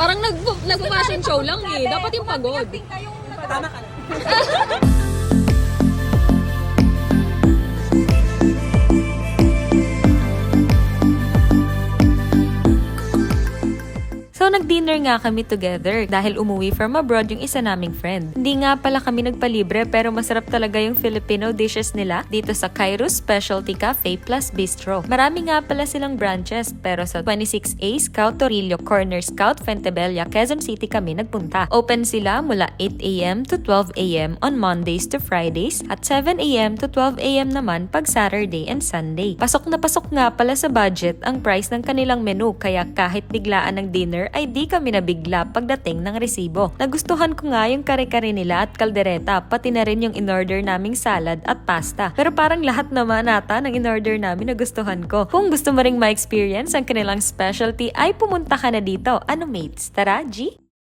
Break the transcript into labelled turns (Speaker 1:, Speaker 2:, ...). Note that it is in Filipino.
Speaker 1: Parang nag-fashion show lang eh. Dapat yung pagod.
Speaker 2: Tama ka na.
Speaker 3: So, nag-dinner nga kami together dahil umuwi from abroad yung isa naming friend. Hindi nga pala kami nagpalibre pero masarap talaga yung Filipino dishes nila dito sa Kairos Specialty Cafe plus Bistro. Marami nga pala silang branches pero sa 26A Scout Torillo Corner Scout Fentebella, Quezon City kami nagpunta. Open sila mula 8 a.m. to 12 a.m. on Mondays to Fridays at 7 a.m. to 12 a.m. naman pag Saturday and Sunday. Pasok na pasok nga pala sa budget ang price ng kanilang menu kaya kahit biglaan ng dinner ay di kami nabigla pagdating ng resibo. Nagustuhan ko nga yung kare-kare nila at kaldereta, pati na rin yung in-order naming salad at pasta. Pero parang lahat naman ata ng in-order namin nagustuhan ko. Kung gusto mo ring ma-experience ang kanilang specialty ay pumunta ka na dito. Ano mates? Tara, G?